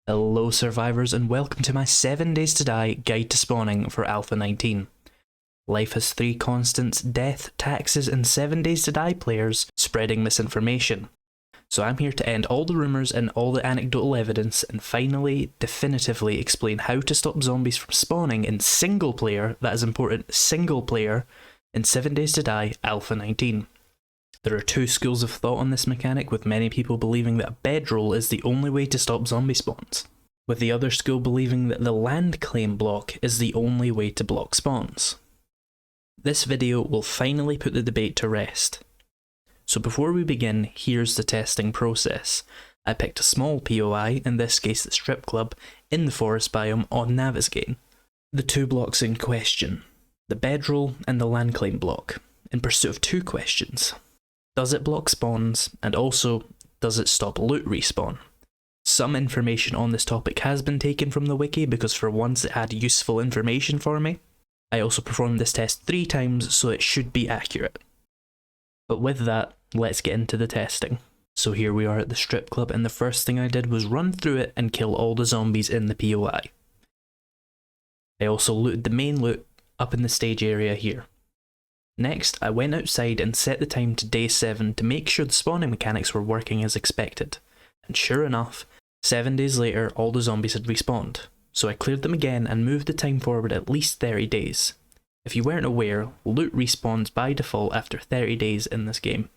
Hello survivors and welcome to my 7 Days to Die Guide to Spawning for Alpha 19. Life has 3 constants: death, taxes and 7 Days to Die players spreading misinformation. So I'm here to end all the rumours and all the anecdotal evidence and finally, definitively explain how to stop zombies from spawning in single player, that is important, single player, in 7 Days to Die Alpha 19. There are 2 schools of thought on this mechanic, with many people believing that a bedroll is the only way to stop zombie spawns, with the other school believing that the land claim block is the only way to block spawns. This video will finally put the debate to rest. So before we begin, here's the testing process. I picked a small POI, in this case the strip club, in the forest biome on Navisgain. The 2 blocks in question, the bedroll and the land claim block, in pursuit of 2 questions. Does it block spawns, and also, does it stop loot respawn? Some information on this topic has been taken from the wiki because for once it had useful information for me. I also performed this test 3 times, so it should be accurate. But with that, let's get into the testing. So here we are at the strip club, and the first thing I did was run through it and kill all the zombies in the POI. I also looted the main loot up in the stage area here. Next, I went outside and set the time to day 7 to make sure the spawning mechanics were working as expected. And sure enough, 7 days later all the zombies had respawned. So I cleared them again and moved the time forward at least 30 days. If you weren't aware, loot respawns by default after 30 days in this game.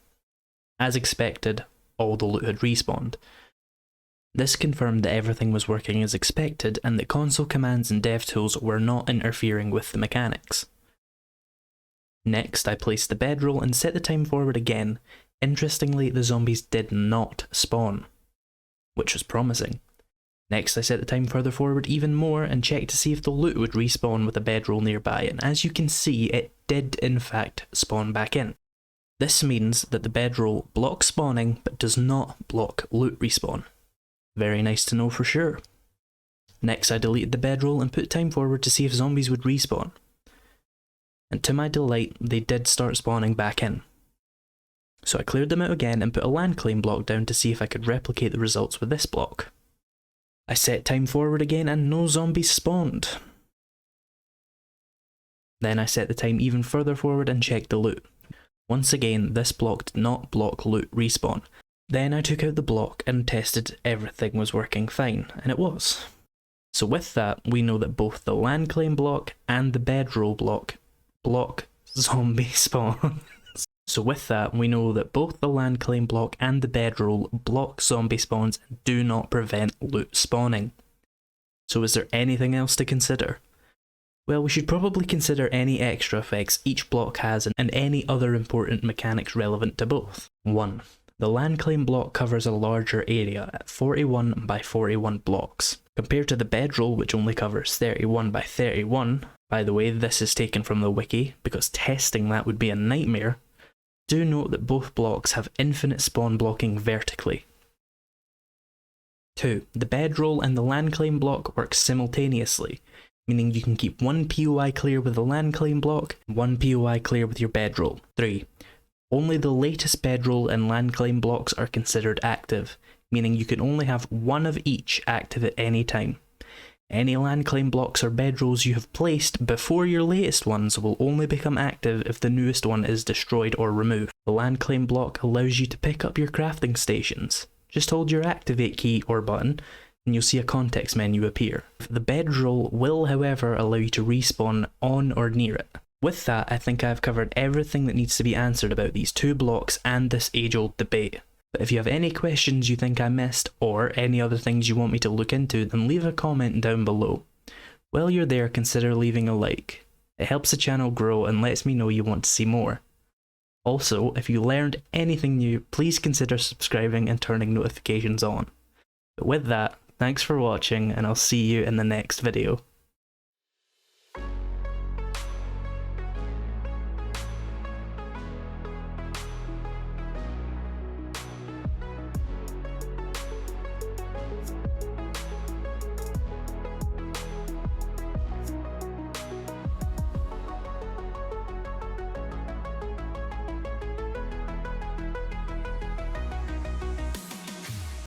As expected, all the loot had respawned. This confirmed that everything was working as expected and that console commands and dev tools were not interfering with the mechanics. Next, I placed the bedroll and set the time forward again. Interestingly, the zombies did not spawn, which was promising. Next, I set the time further forward even more and checked to see if the loot would respawn with a bedroll nearby, and as you can see, it did in fact spawn back in. This means that the bedroll blocks spawning but does not block loot respawn. Very nice to know for sure. Next, I deleted the bedroll and put time forward to see if zombies would respawn. And to my delight, they did start spawning back in. So I cleared them out again and put a land claim block down to see if I could replicate the results with this block. I set time forward again and no zombies spawned. Then I set the time even further forward and checked the loot. Once again, this block did not block loot respawn. Then I took out the block and tested everything was working fine, and it was. So with that, we know that both the land claim block and the bedroll block zombie spawn. So with that, we know that both the land claim block and the bedroll block zombie spawns and do not prevent loot spawning. So is there anything else to consider? Well, we should probably consider any extra effects each block has and any other important mechanics relevant to both. 1. The land claim block covers a larger area at 41 by 41 blocks, compared to the bedroll which only covers 31 by 31. By the way, this is taken from the wiki, because testing that would be a nightmare. Do note that both blocks have infinite spawn blocking vertically. 2. The bedroll and the land claim block work simultaneously, meaning you can keep one POI clear with the land claim block, and one POI clear with your bedroll. 3. Only the latest bedroll and land claim blocks are considered active, meaning you can only have one of each active at any time. Any land claim blocks or bedrolls you have placed before your latest ones will only become active if the newest one is destroyed or removed. The land claim block allows you to pick up your crafting stations. Just hold your activate key or button and you'll see a context menu appear. The bedroll will, however, allow you to respawn on or near it. With that, I think I've covered everything that needs to be answered about these 2 blocks and this age-old debate. But if you have any questions you think I missed, or any other things you want me to look into, then leave a comment down below. While you're there, consider leaving a like. It helps the channel grow and lets me know you want to see more. Also, if you learned anything new, please consider subscribing and turning notifications on. But with that, thanks for watching, and I'll see you in the next video.